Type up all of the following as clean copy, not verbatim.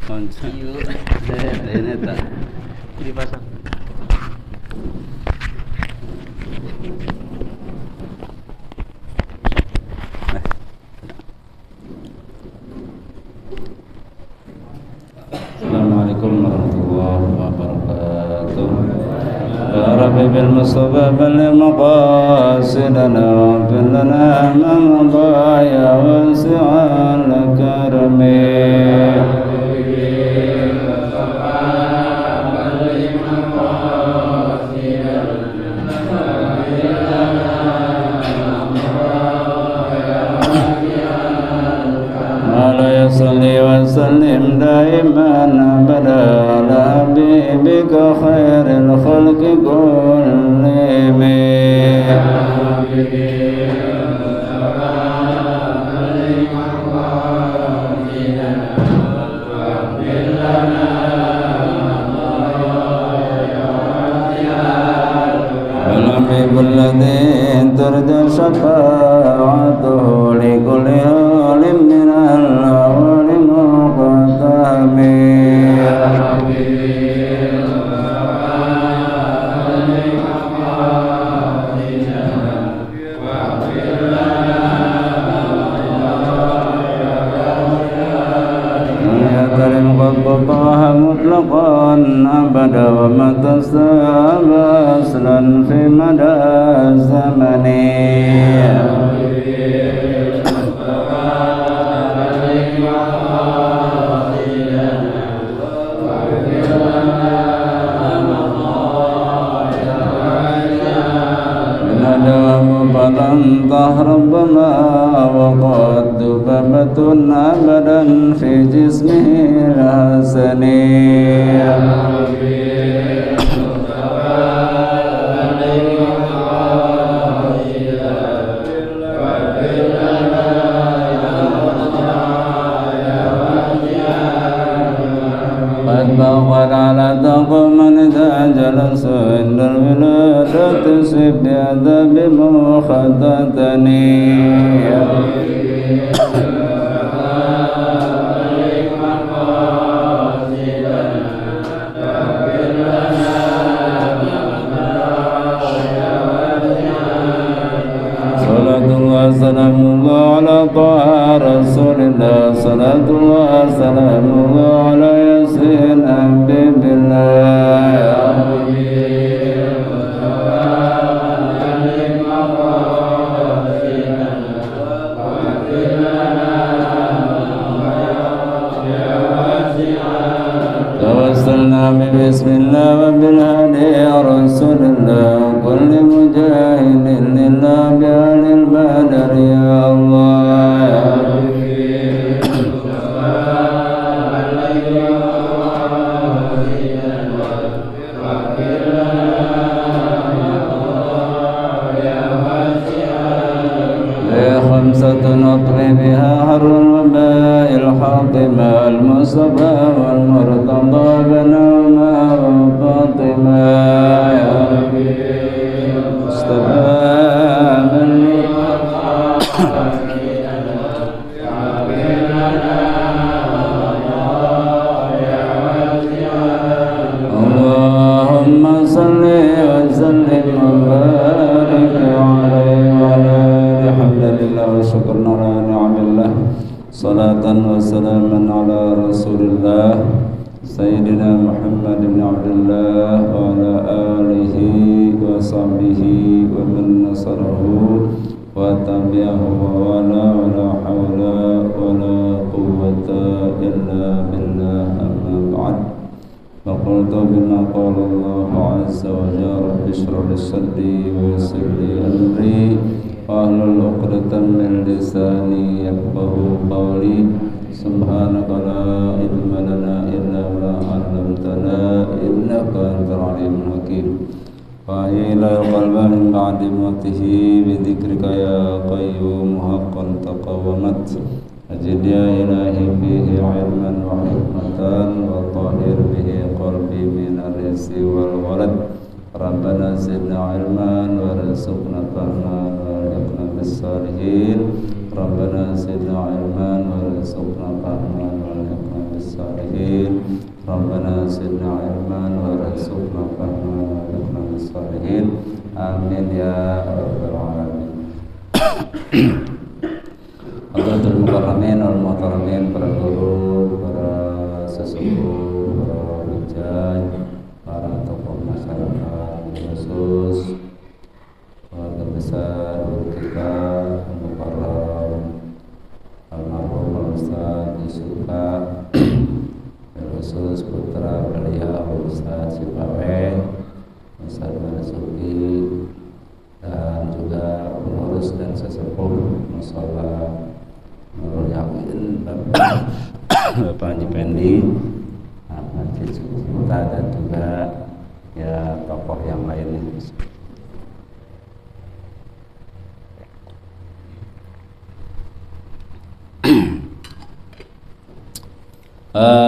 Konco. Yuk. Ini tak. Dipasang. Assalamualaikum warahmatullahi wabarakatuh. Ya Rabbi bil Mustafa balligh maqasidana waghfir lana ma madha ya wasi'al karami. صلي وسلم دائما أبدا على حبيبك خير الخلق كلهم. الحبيب الذي ترجى شفاعته لكل هول من الأهوال مقدم. الله مطلقا أبدا ومتى استاب أصلا في مدى الزمن. فلنطه ربما وقد ذببة أبدا في جسمه الحسن. قد بغت على تقوم إذا جلسوا عند الولادة سب بأدب مخدتني. سلام الله على طه رسول الله. صلاة الله سلام الله على ياسين حبيب الله. توسلنا ببسم الله وبالهدي يا رسول الله كل مجاهد لله بأهل البدر يا الله. خمسة نطوي بها حر الوباء الحاطمة المصطفى والمرتضى بنوما وفاطمة. يا ربي مصطفى من اللهم صل وسلم وبارك عليه وعلى الحمد لله وشكرنا على نعم الله. صلاة وسلاما على رسول الله سيدنا محمد بن عبد الله وعلى آله وصحبه ومن نصره وتبعه ولا ولا حول ولا قوة إلا بالله. أما بعد فقلت بما قال الله عز وجل رب اشرح لي صدري ويسر لي أمري واحلل عقدة من لساني يفقهوا قولي. سبحانك لا علم لنا إلا ما علمتنا إنك أنت العليم الحكيم. وإلى القلب من بعد موته بذكرك يا قيوم حقا تقومت. أجد يا إلهي فيه علما وحكمة وطهر به قلبي من الرزق والولد. ربنا زدنا علما وارزقنا فهما والحقنا بالصالحين. ربنا زدنا علما وارزقنا فهما والحقنا بالصالحين. Hadratul Mukarramin wal Muhtaramin, para guru, para sesepuh, para rijal, para tokoh masyarakat, khusus keluarga besar guru kita, Mukarram almarhum Al-Ustaz Yusufa, khusus putra beliau Ustaz Sipawe, Ustaz Marzuki, dan juga pengurus dan sesepuh mushola Nurul Yakin, Bapak Haji Pendi, Masjid Sucipta, dan juga ya tokoh yang lainnya.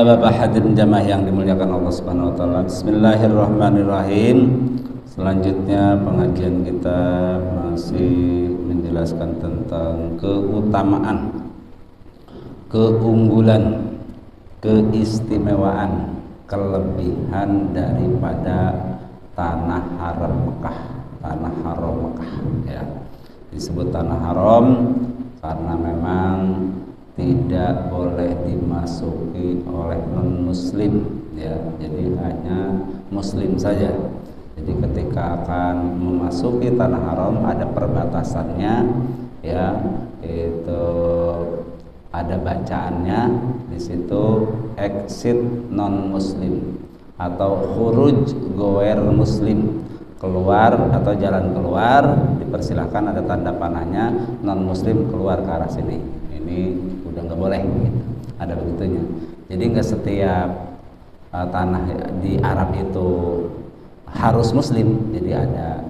Bapak hadirin jamaah yang dimuliakan Allah Subhanahu wa taala. Bismillahirrahmanirrahim. Selanjutnya pengajian kita masih menjelaskan tentang keutamaan, keunggulan, keistimewaan, kelebihan daripada tanah haram Mekah. Tanah haram Mekah ya. Disebut tanah haram karena memang tidak boleh dimasuki oleh non muslim ya. Jadi hanya muslim saja. Jadi ketika akan memasuki tanah haram ada perbatasannya ya, itu ada bacaannya di situ, exit non muslim atau khuruj goer muslim, keluar atau jalan keluar, dipersilahkan ada tanda panahnya, non muslim keluar ke arah sini. Ini udah nggak boleh gitu. Ada begitunya. Jadi nggak setiap tanah di Arab itu harus muslim. Jadi ada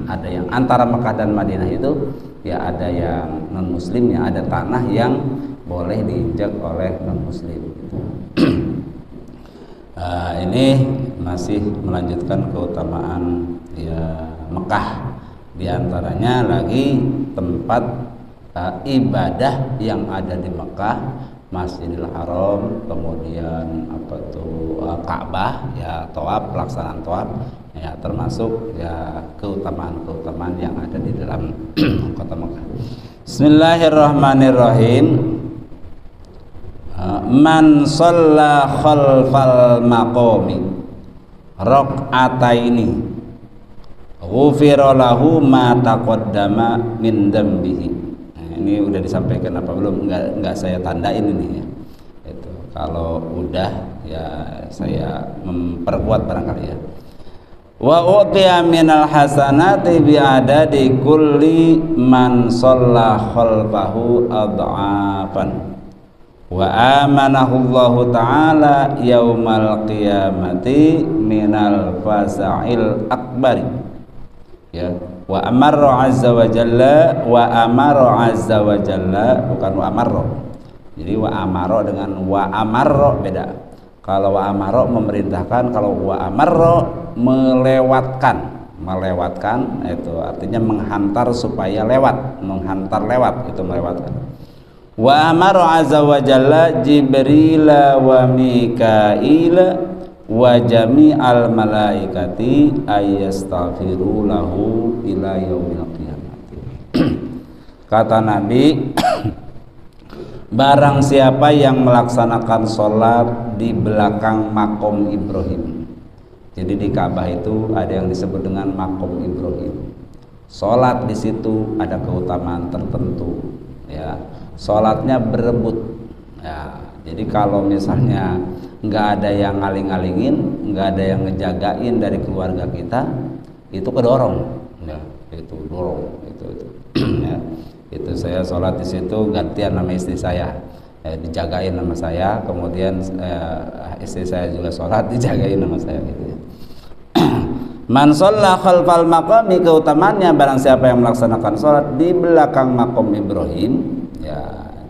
ada yang antara Mekah dan Madinah itu ya, ada yang non muslim, ya ada tanah yang boleh diinjak oleh non muslim gitu. Ini masih melanjutkan keutamaan ya Mekah, diantaranya lagi tempat ibadah yang ada di Mekah, Masjidil Haram, kemudian apa tuh Ka'bah ya, tawaf, pelaksanaan tawaf ya, termasuk ya keutamaan-keutamaan yang ada di dalam kota Mekah. Bismillahirrahmanirrahim. Man shalla khalfal maqami raq'ataini ghufira lahu ma taqaddama min dambihi. Ini udah disampaikan apa belum? Enggak saya tandain ini ya. Itu kalau udah ya saya memperkuat barangkali ya. Wa utiya minal hasanati bi adadi kulli man shalla khalfahu adhafan. Wa amanahu Allah taala yaumal qiyamati minal fasa'il akbari. Ya. Wa amarra azza wa jalla, wa amarra azza wa jalla, bukan wa amarra. Jadi wa amarra dengan wa amarra beda. Kalau wa amarra memerintahkan, kalau wa amarra melewatkan itu artinya menghantar supaya lewat, menghantar lewat, itu melewatkan. Wa amarra azza wa jalla Jibril wa Mikail wa jami'al malaikati ayastaghfiru lahu ila yaumil qiyamati. Kata Nabi, barang siapa yang melaksanakan sholat di belakang makom Ibrahim. Jadi di Ka'bah itu ada yang disebut dengan makom Ibrahim. Sholat di situ ada keutamaan tertentu ya. Sholatnya berebut ya. Jadi kalau misalnya nggak ada yang ngaling-ngalingin, nggak ada yang ngejagain dari keluarga kita, itu kedorong ya, itu dorong itu ya. Itu saya sholat di situ gantian nama istri saya, dijagain nama saya, kemudian istri saya juga sholat dijagain nama saya gitu ya. Man shalla khalfal maqami, keutamaannya barang siapa yang melaksanakan sholat di belakang makom Ibrahim ya.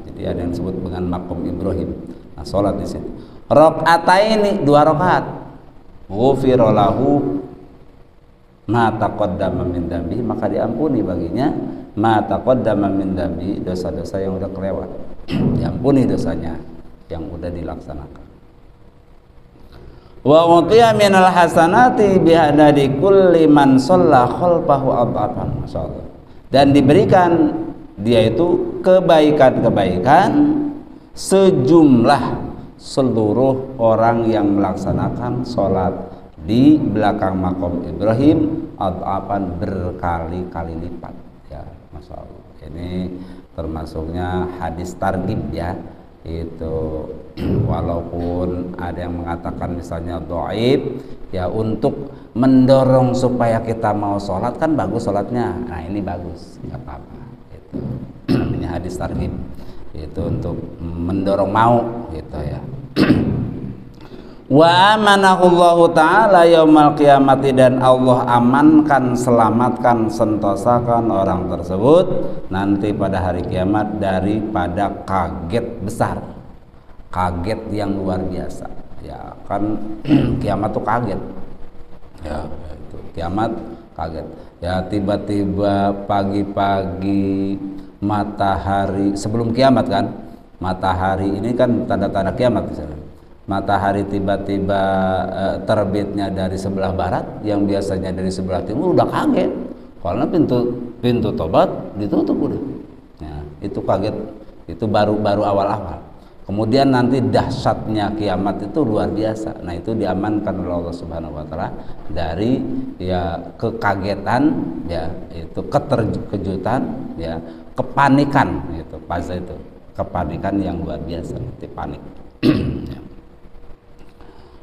Jadi ada yang disebut dengan makom Ibrahim. Nah, sholat di situ rakaataini, 2 rakaat, ghufira lahu ma taqaddama min dambi, maka diampuni baginya ma taqaddama min dambi, dosa-dosa yang udah kelewat, diampuni dosanya yang udah dilaksanakan. Wa utiya minal hasanati bihadadi kulli man shalla khalfahu adhafan, masyaallah. Dan diberikan dia itu kebaikan-kebaikan sejumlah seluruh orang yang melaksanakan sholat di belakang makom Ibrahim adhafan berkali-kali lipat ya, Masya Allah. Ini termasuknya hadis targhib ya, itu walaupun ada yang mengatakan misalnya dhaif ya, untuk mendorong supaya kita mau sholat kan bagus sholatnya, nah ini bagus nggak apa-apa, itu namanya hadis targhib, itu untuk mendorong mau gitu ya. Wa amanahullahu ta'ala yaumal qiyamati, dan Allah amankan, selamatkan, sentosakan orang tersebut nanti pada hari kiamat daripada kaget besar, kaget yang luar biasa ya kan. Kiamat tuh kaget ya, itu kiamat kaget ya, tiba-tiba pagi-pagi matahari sebelum kiamat kan, matahari ini kan tanda-tanda kiamat misalnya. Matahari tiba-tiba terbitnya dari sebelah barat yang biasanya dari sebelah timur, udah kaget karena pintu tobat ditutup udah. Nah, itu kaget, itu baru awal-awal. Kemudian nanti dahsyatnya kiamat itu luar biasa. Nah, itu diamankan oleh Allah Subhanahu wa taala dari ya kekagetan ya, itu keterkejutan ya, kepanikan gitu. Pas itu kepanikan yang luar biasa, itu panik. Ya.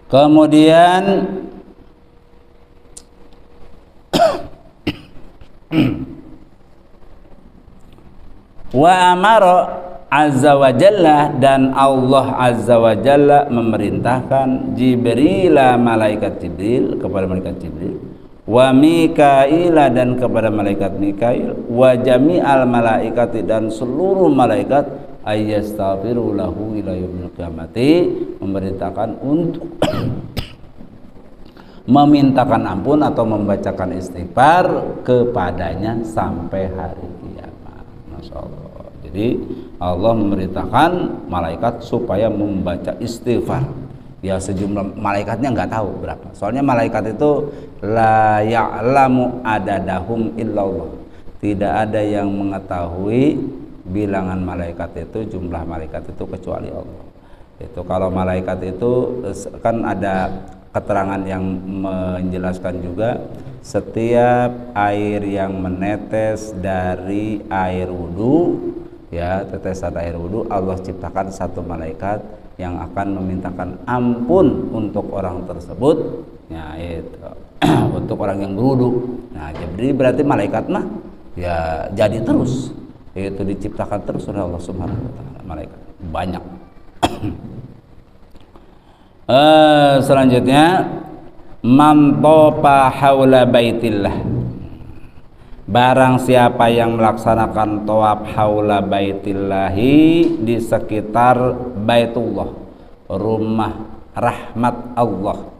Kemudian wa amara azza wa jalla, dan Allah azza wa jalla memerintahkan Jibril, malaikat Jibril, kepada malaikat Jibril, wa Mikail, dan kepada malaikat Mikail, wa jami'al malaikati, dan seluruh malaikat, ayyastaghfiru lahu ila yaumil qiyamati, memerintahkan untuk memintakan ampun atau membacakan istighfar kepadanya sampai hari kiamat. Masya Allah. Jadi Allah memerintahkan malaikat supaya membaca istighfar. Ya, sejumlah malaikatnya nggak tahu berapa. Soalnya malaikat itu la ya'lamu adadahum illallah. Tidak ada yang mengetahui bilangan malaikat itu, jumlah malaikat itu kecuali Allah. Itu kalau malaikat itu kan ada keterangan yang menjelaskan juga, setiap air yang menetes dari air wudu ya, tetesan air wudu, Allah ciptakan satu malaikat yang akan memintakan ampun untuk orang tersebut ya, itu untuk orang yang berwudu. Nah, jadi berarti malaikat mah ya jadi terus, itu diciptakan terus oleh Allah Subhanahu wa taala, malaikat banyak. Selanjutnya, man topa haula baitillah, barang siapa yang melaksanakan tawaf haula baitillahi, di sekitar Baitullah, rumah rahmat Allah,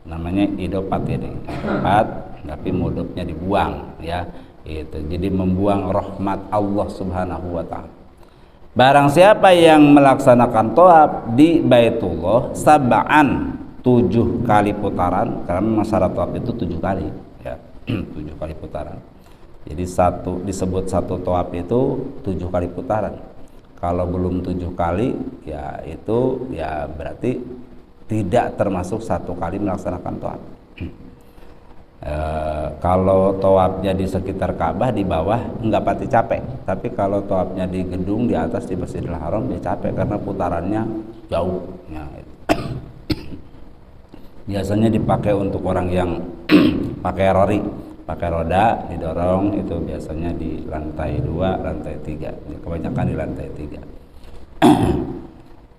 namanya idopat ini, idopat tapi mudofnya dibuang ya, itu jadi membuang rahmat Allah Subhanahu wa taala. Barang siapa yang melaksanakan tawaf di Baitullah sab'an, 7 kali putaran, karena syarat tawaf itu 7 kali ya, 7 kali putaran. Jadi disebut satu tawaf itu 7 kali putaran. Kalau belum 7 kali ya itu ya berarti tidak termasuk 1 kali melaksanakan tawaf. Kalau tawafnya di sekitar Ka'bah di bawah enggak pati capek, tapi kalau tawafnya di gedung di atas di Masjidil Haram dia capek karena putarannya jauh ya. Biasanya dipakai untuk orang yang pakai roda, didorong, itu biasanya di lantai 2, lantai 3, kebanyakan di lantai 3.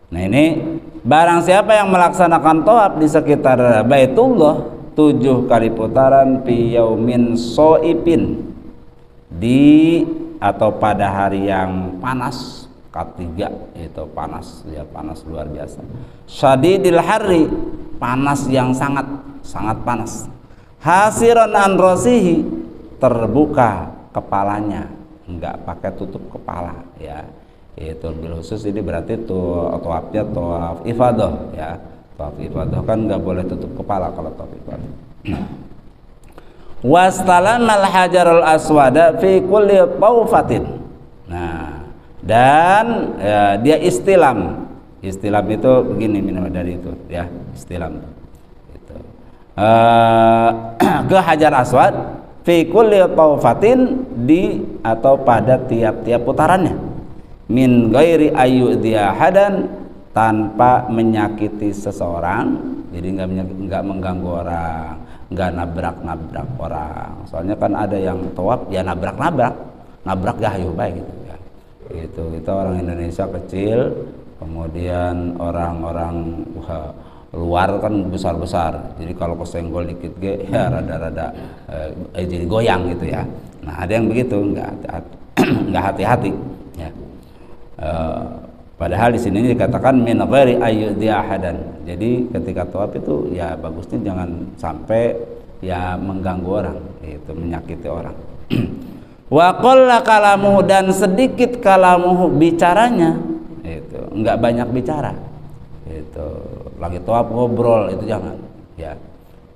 Nah, ini barang siapa yang melaksanakan tawaf di sekitar Baitullah 7 kali putaran fi yaumin soipin, di atau pada hari yang panas, ketiga itu panas ya, panas luar biasa, syadidil harri, panas yang sangat panas, hasiran an rasihi, terbuka kepalanya, enggak pakai tutup kepala ya, itu bil khusus. ini berarti tuh tawafnya tawaf ifadah ya. Tawaf ifadah kan nggak boleh tutup kepala kalau tawaf ifadah. Wastalamal hajarul aswada fi kulli tawfatin. Nah, Dan dia istilam. Istilam itu begini minimal dari itu ya, istilam itu. Ke Hajar Aswad fi kulli tawfatin, di atau pada tiap-tiap putarannya, min ghairi ayyudhiya hadan, tanpa menyakiti seseorang. Jadi nggak mengganggu orang, nggak nabrak orang. Soalnya kan ada yang tawaf ya nabrak gahayu baik gitu ya. Itu orang Indonesia kecil, kemudian orang-orang luar kan besar-besar. Jadi kalau kesenggol dikit ya rada-rada jadi goyang gitu ya. Nah, ada yang begitu, nggak hati-hati ya. Padahal di sini dikatakan min ghairi ayyudhiya ahadan. Jadi ketika tawaf itu ya bagusnya jangan sampai ya mengganggu orang, itu menyakiti orang. Wa qalla kalamuhu, dan sedikit kalamuhu, bicaranya itu enggak banyak bicara. Itu lagi tawaf ngobrol itu jangan ya.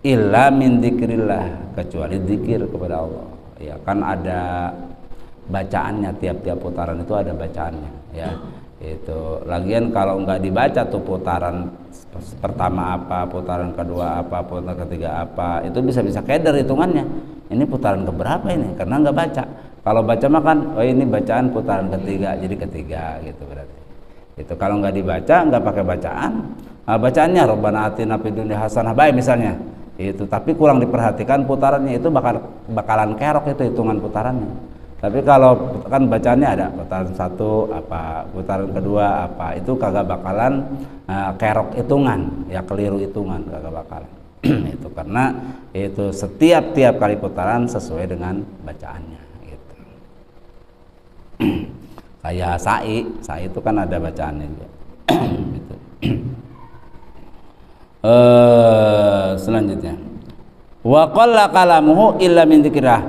Illa min dzikrillah, kecuali zikir kepada Allah. Ya kan ada bacaannya, tiap-tiap putaran itu ada bacaannya ya. Itu lagian kalau nggak dibaca tuh putaran pertama apa, putaran kedua apa, putaran ketiga apa, itu bisa keder hitungannya. Ini putaran keberapa ini, karena nggak baca. Kalau baca mah kan, oh ini bacaan putaran ketiga, jadi ketiga gitu berarti. Itu kalau nggak dibaca, nggak pakai bacaan, bacaannya Rabbana atina fid dunya hasanah baik misalnya. Itu tapi kurang diperhatikan putarannya, itu bakalan kerok itu hitungan putarannya. Tapi kalau kan bacaannya ada putaran satu apa, putaran kedua apa, itu kagak bakalan kerok hitungan, ya keliru hitungan kagak bakalan. Itu karena itu setiap kali putaran sesuai dengan bacaannya gitu. Kayak sa'i itu kan ada bacaannya juga. Gitu. Selanjutnya wa qalla kalamuhu illa min dzikrah,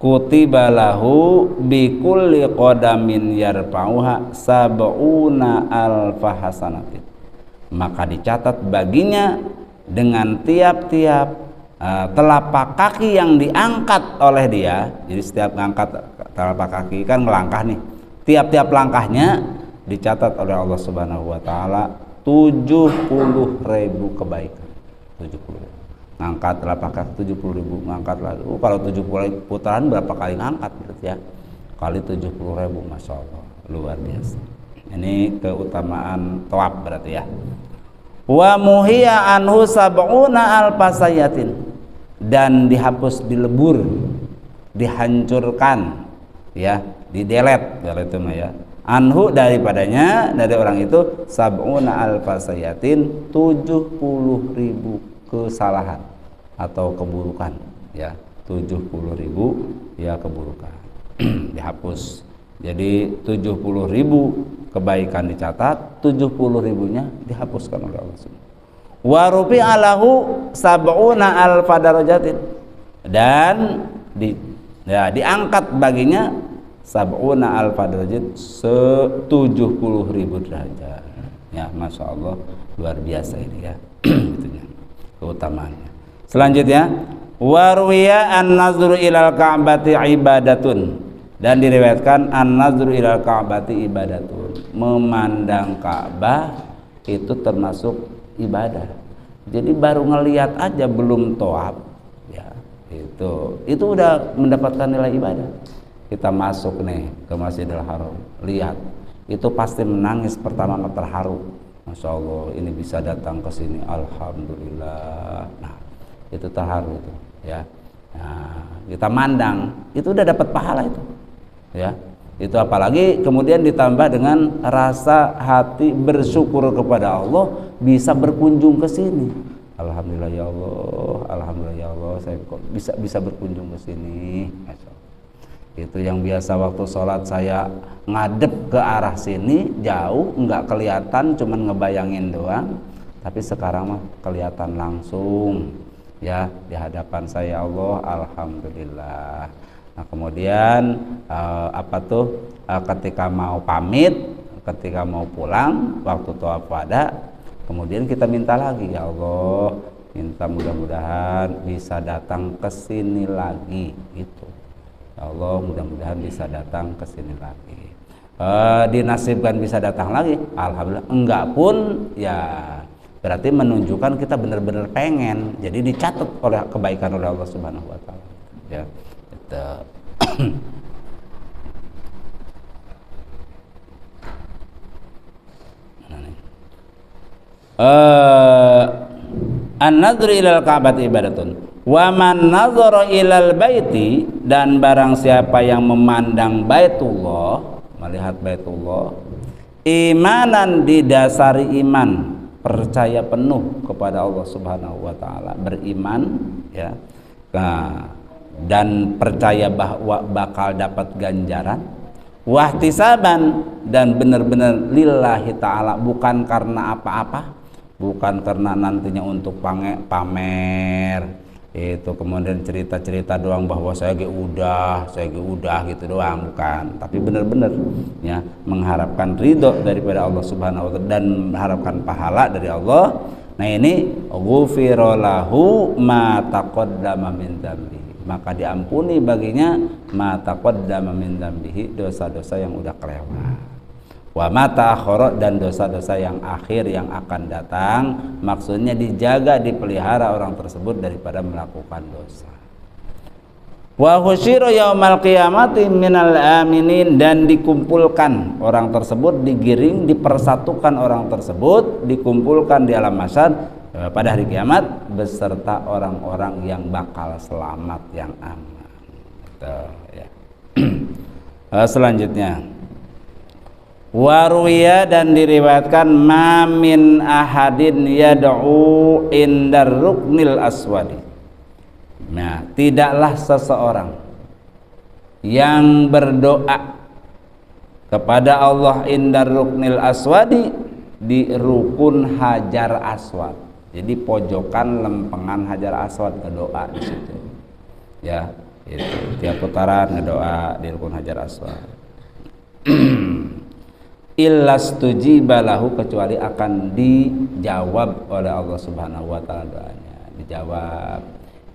kutiba lahu bi kulli qadamin yarfa'uha sab'una alfa hasanatin, maka dicatat baginya dengan tiap-tiap telapak kaki yang diangkat oleh dia. Jadi setiap ngangkat telapak kaki kan melangkah nih, tiap-tiap langkahnya dicatat oleh Allah Subhanahu wa taala 70.000 kebaikan. 70.000 ngangkat telapak kaki 70.000, ngangkat lagi. Kalau 70 putaran berapa kali ngangkat berarti ya? Kali 70.000, masya Allah, luar biasa. Ini keutamaan tawaf berarti ya. Wa muhiya anhu sab'una alfasayatin, dan dihapus, dilebur, dihancurkan ya, didelet itu mah ya. Anhu daripadanya, dari orang itu, sab'una alfasayatin 70.000 kesalahan atau keburukan ya, 70.000 ya keburukan dihapus. Jadi 70.000 kebaikan dicatat, 70.000-nya dihapuskan oleh Allah Subhanahu. Wa rufi'alahu sab'una alfa darajatin, dan diangkat baginya sab'una alfa darajat, 70.000 derajat ya, masya Allah, luar biasa ini ya. Itunya keutamaannya. Selanjutnya warwiya an-nazru ilal ka'bati ibadatun, dan diriwayatkan an-nazru ilal ka'bati ibadatun, memandang Ka'bah itu termasuk ibadah. Jadi baru ngelihat aja belum tawaf ya, itu udah mendapatkan nilai ibadah. Kita masuk nih ke Masjidil Haram, lihat itu pasti menangis pertama, terharu. Masya Allah, ini bisa datang ke sini, alhamdulillah. Nah, itu terharu itu, ya. Nah, kita mandang, itu udah dapat pahala itu, ya. Itu apalagi kemudian ditambah dengan rasa hati bersyukur kepada Allah, bisa berkunjung ke sini. Alhamdulillah ya Allah, alhamdulillah ya Allah, saya kok bisa berkunjung ke sini. Masya Allah. Itu yang biasa waktu sholat saya ngadep ke arah sini jauh, nggak kelihatan, cuman ngebayangin doang. Tapi sekarang mah kelihatan langsung ya di hadapan saya, Allah, alhamdulillah. Nah kemudian ketika mau pamit, ketika mau pulang waktu tawaf wada, kemudian kita minta lagi, ya Allah, minta mudah-mudahan bisa datang ke sini lagi gitu. Allah mudah-mudahan bisa datang ke sini lagi. Dinasibkan bisa datang lagi, alhamdulillah. Enggak pun ya berarti menunjukkan kita benar-benar pengen. Jadi dicatat oleh kebaikan oleh Allah Subhanahu wa taala. Ya. Itu. An-nadhru ilal ka'bati ibadatun wa man nadhara ilal baiti, dan barang siapa yang memandang Baitullah, melihat Baitullah, imanan didasari iman, percaya penuh kepada Allah Subhanahu wa taala, beriman ya. Nah, dan percaya bahwa bakal dapat ganjaran, wahtisaban, dan benar-benar lillahi ta'ala, bukan karena apa-apa, bukan karena nantinya untuk pamer itu, kemudian cerita-cerita doang bahwa saya udah gitu doang, bukan, tapi benar-benar ya mengharapkan ridho daripada Allah Subhanahu wa taala dan mengharapkan pahala dari Allah. Nah ini ghufira lahu ma taqaddama min dzambihi, maka diampuni baginya ma taqaddama min dzambihi, dosa-dosa yang udah kelewat. Wa ma ta'akhkhara, dan dosa-dosa yang akhir yang akan datang, maksudnya dijaga, dipelihara orang tersebut daripada melakukan dosa. Wa husyira yaumal qiyamati minal aminin, dan dikumpulkan orang tersebut, digiring, dipersatukan orang tersebut, dikumpulkan di alam mahsyar pada hari kiamat beserta orang-orang yang bakal selamat, yang aman. Tuh, ya. Selanjutnya, waruya, dan diriwayatkan, ma min ahadin yad'u indar ruknil aswadi. Nah, tidaklah seseorang yang berdoa kepada Allah indar ruknil aswadi, di rukun Hajar Aswad. Jadi pojokan lempengan Hajar Aswad, berdoa di situ. Ya, itu tiap putaran ngedoa di rukun Hajar Aswad. Illastujiba lahu, kecuali akan dijawab oleh Allah Subhanahu wa taala doanya, dijawab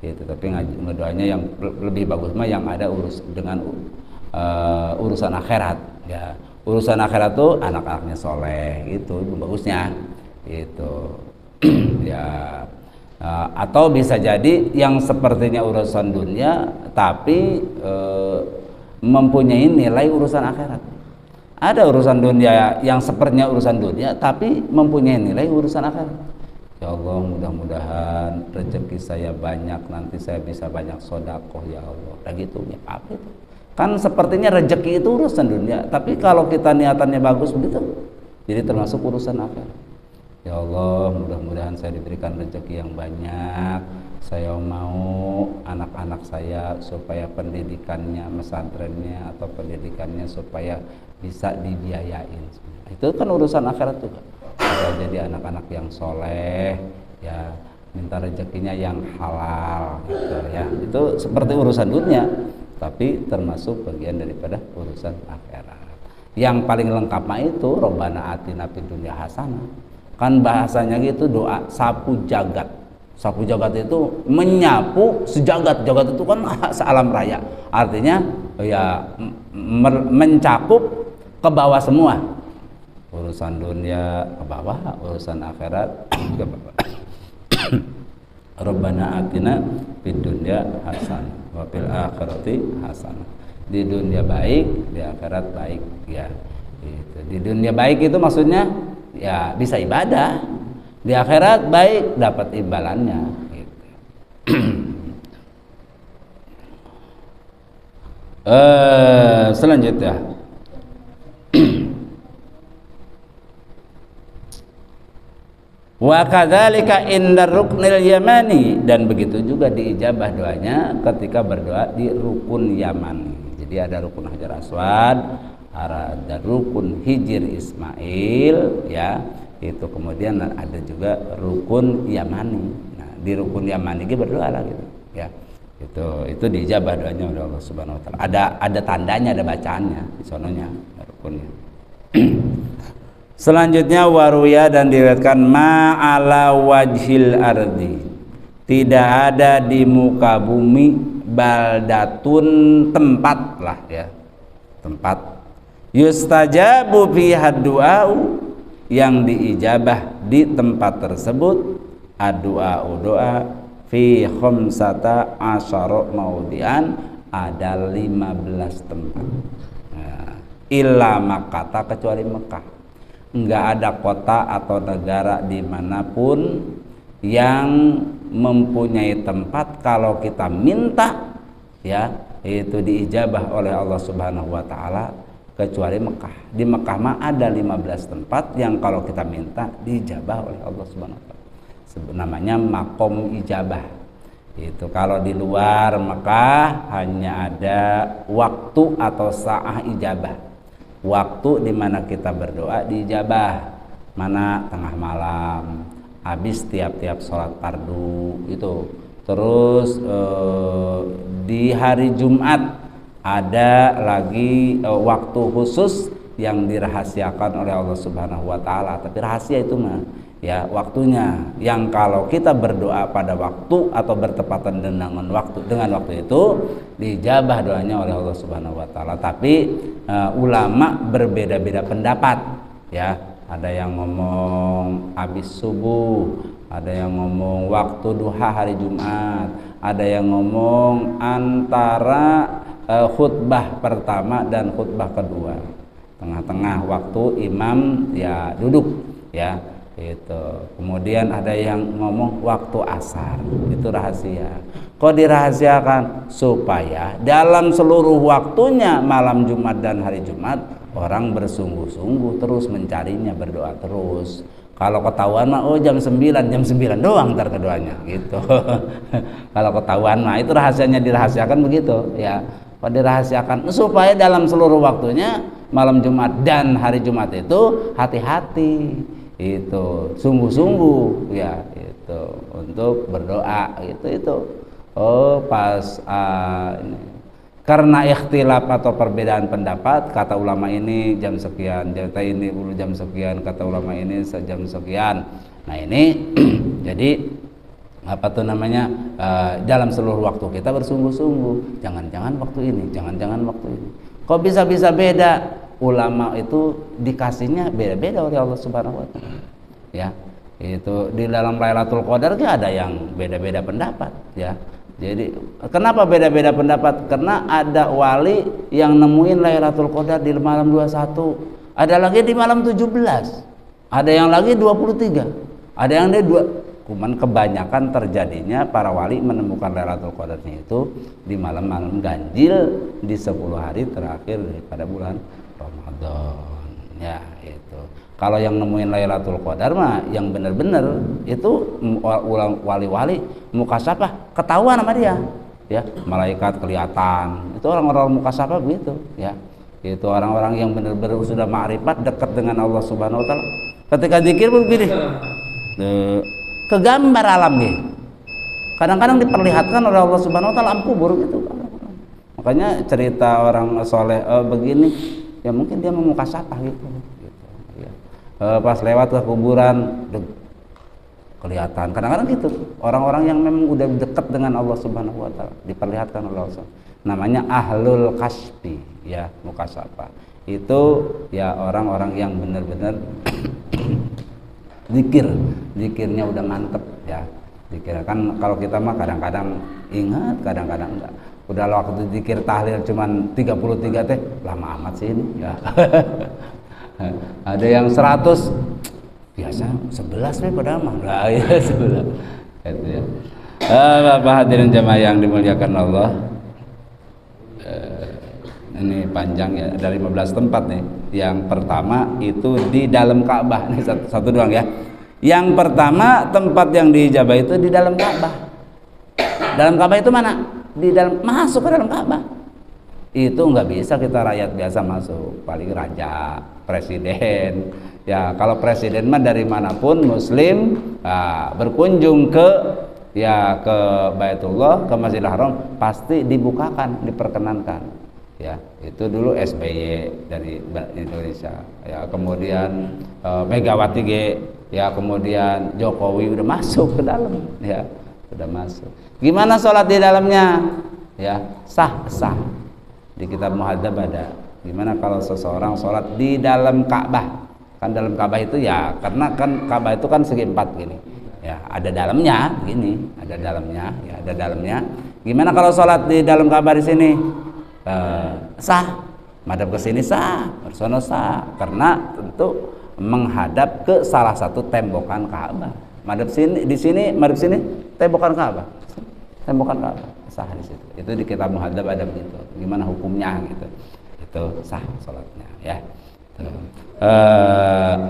gitu. Tapi ngedoanya yang lebih bagus mah yang ada dengan urusan akhirat ya. Urusan akhirat tuh anak-anaknya soleh, itu bagusnya itu. Ya, atau bisa jadi yang sepertinya urusan dunia tapi mempunyai nilai urusan akhirat. Ada urusan dunia yang sepertinya urusan dunia tapi mempunyai nilai urusan akhirat. Ya Allah, mudah-mudahan rezeki saya banyak, nanti saya bisa banyak sedekah ya Allah. Kayak gitu ya, apa itu? Kan sepertinya rezeki itu urusan dunia, tapi kalau kita niatannya bagus begitu, jadi termasuk urusan akhirat. Ya Allah, mudah-mudahan saya diberikan rezeki yang banyak. Saya mau anak-anak saya supaya pendidikannya, pesantrennya atau pendidikannya supaya bisa dibiayain. Itu kan urusan akhirat juga. Jadi anak-anak yang soleh, ya minta rezekinya yang halal, gitu ya. Itu seperti urusan dunia, tapi termasuk bagian daripada urusan akhirat. Yang paling lengkap mah itu Robbana atina fid dunya hasanah. Kan bahasanya gitu, doa sapu jagat. Sapu jagat itu menyapu sejagat. Jagat itu kan sealam raya. Artinya ya mencakup ke bawah semua. Urusan dunia ke bawah, urusan akhirat ke bawah. Rabbana atina fid dunya hasanah wa fil akhirati hasanah. Di dunia baik, di akhirat baik ya. Gitu. Di dunia baik itu maksudnya ya bisa ibadah. Di akhirat baik, dapat imbalannya gitu. Selanjutnya wa kadzalika indar ruknil yamani, dan begitu juga diijabah doanya ketika berdoa di rukun Yamani. Jadi ada rukun Hajar Aswad, ada rukun Hijr Ismail ya. Itu kemudian ada juga rukun Yamani. Nah, di rukun Yamani dia berdoa lah gitu ya. Itu diijabah doanya oleh Allah Subhanahu wa taala. Ada tandanya, ada bacaannya di sononya rukunnya. Selanjutnya waruya, dan diriwayatkan ma'ala wajhil ardi, tidak ada di muka bumi baldatun tempat lah ya, tempat yustajabu fiha du'au yang diijabah di tempat tersebut ad-du'au doa fi khamsata asyara maudian ada 15 tempat. Nah, illa Makkah kecuali Mekah. Enggak ada kota atau negara dimanapun yang mempunyai tempat kalau kita minta ya itu diijabah oleh Allah Subhanahu wa taala kecuali Mekah. Di Mekah mah ada 15 tempat yang kalau kita minta diijabah oleh Allah Subhanahu wa taala. Namanya makom ijabah. Itu kalau di luar Mekah hanya ada waktu atau sa'ah ijabah. Waktu di mana kita berdoa diijabah. Mana tengah malam, habis tiap-tiap sholat fardu itu. Terus di hari Jumat ada lagi waktu khusus yang dirahasiakan oleh Allah Subhanahu wa taala. Tapi rahasia itu mah ya waktunya, yang kalau kita berdoa pada waktu atau bertepatan dengan waktu itu dijabah doanya oleh Allah Subhanahu wa taala. Tapi ulama berbeda-beda pendapat ya. Ada yang ngomong habis subuh, ada yang ngomong waktu duha hari Jumat, ada yang ngomong antara khutbah pertama dan khutbah kedua, tengah-tengah waktu imam ya duduk ya itu. Kemudian ada yang ngomong waktu asar, itu rahasia. Kok dirahasiakan? Supaya dalam seluruh waktunya malam Jumat dan hari Jumat orang bersungguh-sungguh terus mencarinya, berdoa terus. Kalau ketahuan mah jam 9 doang ntar keduanya gitu. Kalau ketahuan mah itu rahasianya, dirahasiakan begitu ya. Kok dirahasiakan? Supaya dalam seluruh waktunya malam Jumat dan hari Jumat itu hati-hati, itu sungguh-sungguh ya itu untuk berdoa itu pas ini. Karena ikhtilaf atau perbedaan pendapat, kata ulama ini jam sekian, kata ini jam sekian, kata ulama ini jam sekian. Nah ini jadi apa tuh namanya, dalam seluruh waktu kita bersungguh-sungguh, jangan-jangan waktu ini, jangan-jangan waktu ini. Kok bisa-bisa beda? Ulama itu dikasihnya beda-beda oleh Allah Subhanahu wa taala. Ya. Itu di dalam Lailatul Qadar ada yang beda-beda pendapat, ya. Jadi kenapa beda-beda pendapat? Karena ada wali yang nemuin Lailatul Qadar di malam 21, ada lagi di malam 17, ada yang lagi 23, ada yang di cuman kebanyakan terjadinya para wali menemukan Lailatul Qadarnya itu di malam-malam ganjil di 10 hari terakhir daripada bulan Ramadan. Ya, itu. Kalau yang nemuin Lailatul Qadar mah yang benar-benar itu wali-wali mukasyafah, ketahuan sama dia. Ya, malaikat kelihatan. Itu orang-orang mukasyafah begitu, ya. Itu orang-orang yang benar-benar sudah ma'rifat, dekat dengan Allah Subhanahu wa taala. Ketika zikir begini. Kegambar alam nih. Kadang-kadang diperlihatkan oleh Allah Subhanahu wa taala alam kubur gitu. Makanya cerita orang soleh begini, ya mungkin dia memukasyafah gitu. Pas lewat ke kuburan kelihatan, kadang-kadang gitu orang-orang yang memang udah dekat dengan Allah Subhanahu wa taala diperlihatkan oleh Allah. Namanya ahlul kasfi, ya, mukasyafah. Itu ya orang-orang yang benar-benar zikirnya udah mantep ya. Zikir kan kalau kita mah kadang-kadang ingat, kadang-kadang enggak. Udah waktu zikir tahlil cuman 33 teh lama amat sih ini ya. Ada yang 100 biasa 11 pada mah. Nah, ya 11. Itu ya. Bapak hadirin jamaah yang dimuliakan Allah. Ini panjang ya, ada 15 tempat nih. Yang pertama itu di dalam Ka'bah. Ini satu doang ya. Yang pertama tempat yang diijabah itu di dalam Ka'bah. Dalam Ka'bah itu mana? Di dalam, masuk ke dalam Ka'bah. Itu nggak bisa kita rakyat biasa masuk, paling raja, presiden. Ya kalau presiden mah dari manapun muslim berkunjung ke Baitullah, ke Masjidil Haram pasti dibukakan, diperkenankan. Ya itu dulu SBY dari Indonesia. Ya kemudian Megawati ya kemudian Jokowi udah masuk ke dalam. Ya udah masuk. Gimana sholat di dalamnya? ya sah. Di kitab Muhadzab ada gimana kalau seseorang sholat di dalam Ka'bah. Kan dalam Ka'bah itu ya, karena kan Ka'bah itu kan segi empat gini ya, ada dalamnya gini, ada dalamnya ya, ada dalamnya. Gimana kalau sholat di dalam Ka'bah di sini? Sah, madhab ke sini sah, bersono sah, karena tentu menghadap ke salah satu tembokan Ka'bah. Madhab sini, di sini, madhab sini tembokan Ka'bah, tembokan Ka'bah sah di situ. Itu di kitab Muhadzab ada begitu. Gimana hukumnya gitu? Itu sah sholatnya ya.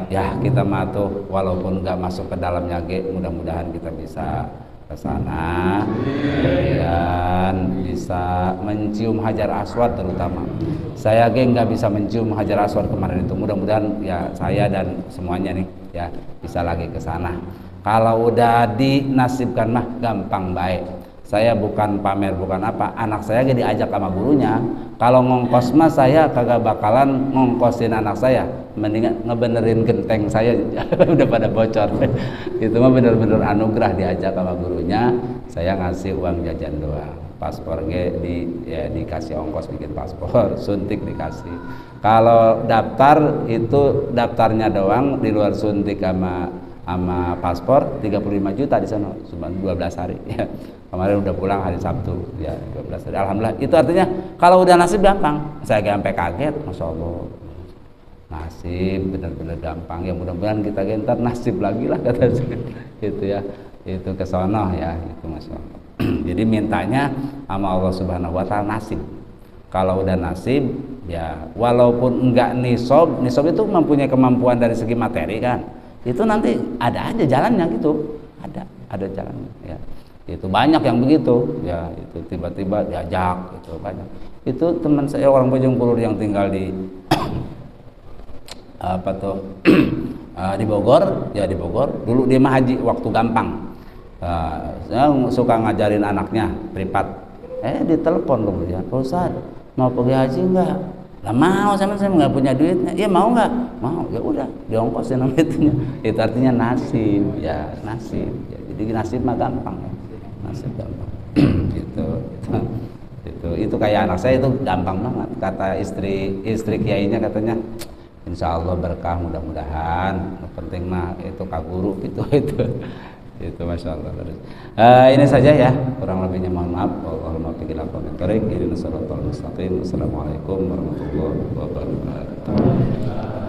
Ya kita matuh walaupun nggak masuk ke dalamnya mudah-mudahan kita bisa ke sana, kemudian bisa mencium Hajar Aswad terutama. Saya nggak bisa mencium Hajar Aswad kemarin itu. Mudah-mudahan ya saya dan semuanya nih ya bisa lagi ke sana. Kalau udah dinasibkan mah gampang baik. Saya bukan pamer, bukan apa, anak saya jadi ajak sama gurunya. Kalau ngongkos mah saya kagak bakalan ngongkosin anak saya, mendingan ngebenerin genteng saya udah pada bocor. Itu mah bener-bener anugerah diajak sama gurunya. Saya ngasih uang jajan doang, paspor dikasih ongkos bikin paspor, suntik dikasih. Kalau daftar itu daftarnya doang, di luar suntik sama paspor 35 juta di sana, cuma 12 hari ya. Kemarin udah pulang hari Sabtu ya, 12 hari. Alhamdulillah. Itu artinya kalau udah nasib gampang. Saya sampai kaget, Masya Allah. Nasib benar-benar gampang ya, mudah-mudahan kita gentar nasib lagi lah kata saya. Itu ya, itu kesono ya, itu Masya Allah. Jadi mintanya sama Allah Subhanahu wa Ta'ala nasib. Kalau udah nasib ya, walaupun enggak nisab itu mempunyai kemampuan dari segi materi kan, itu nanti ada aja jalannya gitu, ada jalannya ya. Itu banyak yang begitu ya, itu tiba-tiba diajak itu banyak. Itu teman saya orang Bojongkulur yang tinggal di apa tuh di Bogor ya, di Bogor dulu dia mah haji waktu gampang. Saya suka ngajarin anaknya privat, ditelepon kemudian, Pak Ustaz mau pergi haji enggak? Lah mau, saya nggak punya duitnya. Iya mau nggak? Mau, ya udah diongkosin sama itunya. Itu artinya nasib ya, nasib ya. Jadi nasib mah gampang ya. Nasib gampang. Itu kayak anak saya itu gampang banget. Kata istri kiainya katanya, insya Allah berkah mudah-mudahan. Yang penting mah itu kaguru gitu itu Masya Allah. Ini saja ya, kurang lebihnya mohon maaf. Assalamualaikum warahmatullahi wabarakatuh.